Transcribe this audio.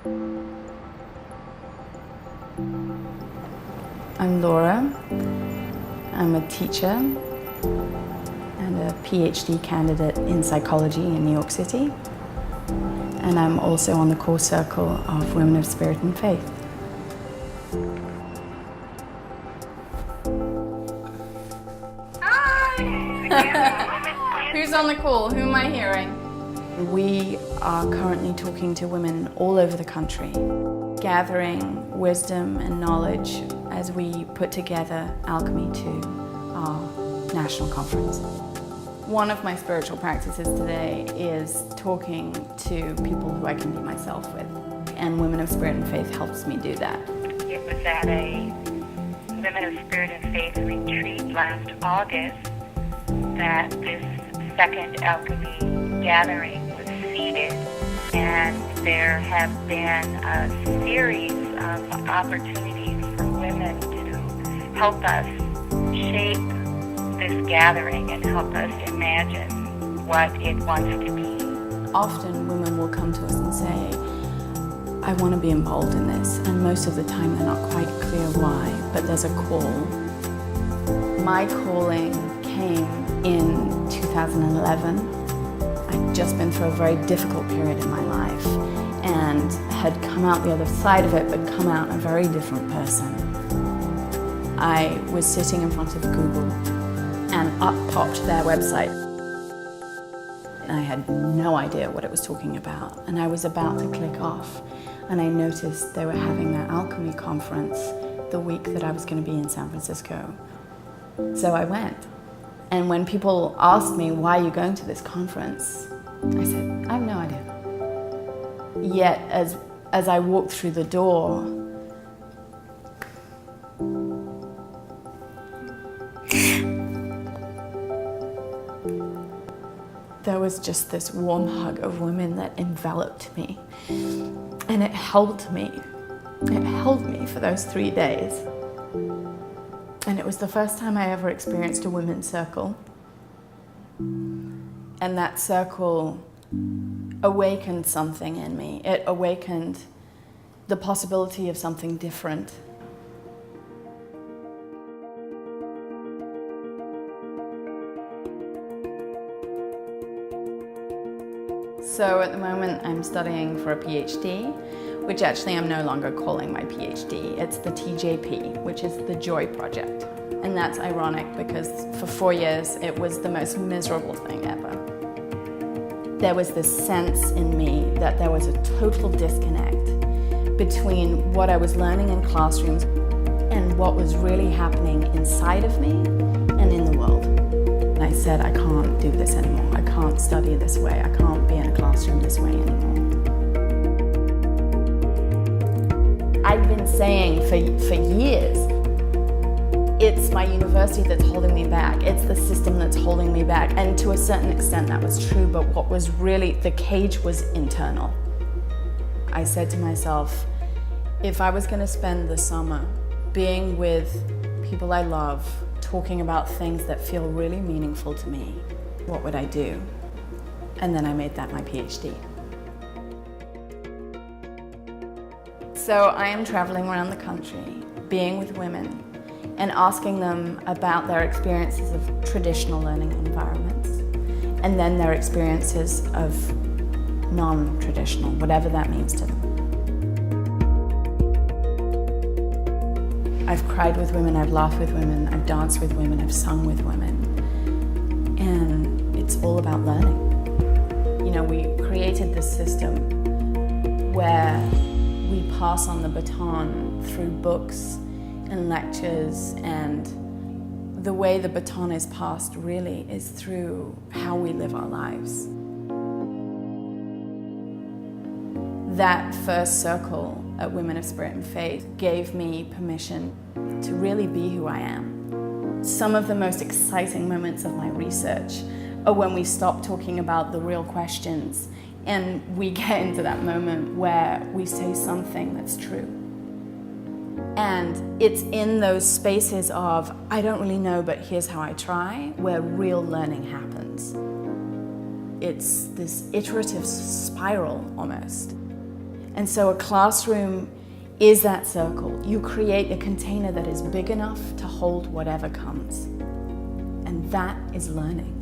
I'm Laura. I'm a teacher and a PhD candidate in psychology in New York City. And I'm also on the core circle of Women of Spirit and Faith. Hi! Who's on the call? Who am I hearing? We are currently talking to women all over the country, gathering wisdom and knowledge as we put together Alchemy to our national conference. One of my spiritual practices today is talking to people who I can be myself with, and Women of Spirit and Faith helps me do that. It was at a Women of Spirit and Faith retreat last August that this second Alchemy gathering was seeded, and there have been a series of opportunities for women to help us shape this gathering and help us imagine what it wants to be. Often women will come to us and say, I want to be involved in this, and most of the time they're not quite clear why, but there's a call. My calling came in 2011. I'd just been through a very difficult period in my life and had come out the other side of it, but come out a very different person. I was sitting in front of Google and up popped their website. I had no idea what it was talking about, and I was about to click off, and I noticed they were having their Alchemy conference the week that I was going to be in San Francisco. So I went. And when people asked me, why are you going to this conference? I said, I have no idea. Yet, as I walked through the door, there was just this warm hug of women that enveloped me. And it held me. It held me for those 3 days. And it was the first time I ever experienced a women's circle. And that circle awakened something in me. It awakened the possibility of something different. So at the moment I'm studying for a PhD, which actually I'm no longer calling my PhD. It's the TJP, which is the Joy Project. And that's ironic because for 4 years it was the most miserable thing ever. There was this sense in me that there was a total disconnect between what I was learning in classrooms and what was really happening inside of me and in the world. And I said, I can't do this anymore. I can't study this way. I can't be in a classroom this way anymore. I've been saying for years, it's my university that's holding me back. It's the system that's holding me back. And to a certain extent that was true, but what was really, the cage was internal. I said to myself, if I was going to spend the summer being with people I love, talking about things that feel really meaningful to me, what would I do? And then I made that my PhD. So I am traveling around the country, being with women, and asking them about their experiences of traditional learning environments, and then their experiences of non-traditional, whatever that means to them. I've cried with women, I've laughed with women, I've danced with women, I've sung with women, and it's all about learning. You know, we created this system where we pass on the baton through books and lectures, and the way the baton is passed really is through how we live our lives. That first circle at Women of Spirit and Faith gave me permission to really be who I am. Some of the most exciting moments of my research are when we stop talking about the real questions and we get into that moment where we say something that's true. And it's in those spaces of, I don't really know, but here's how I try, where real learning happens. It's this iterative spiral almost. And so a classroom is that circle. You create a container that is big enough to hold whatever comes. And that is learning.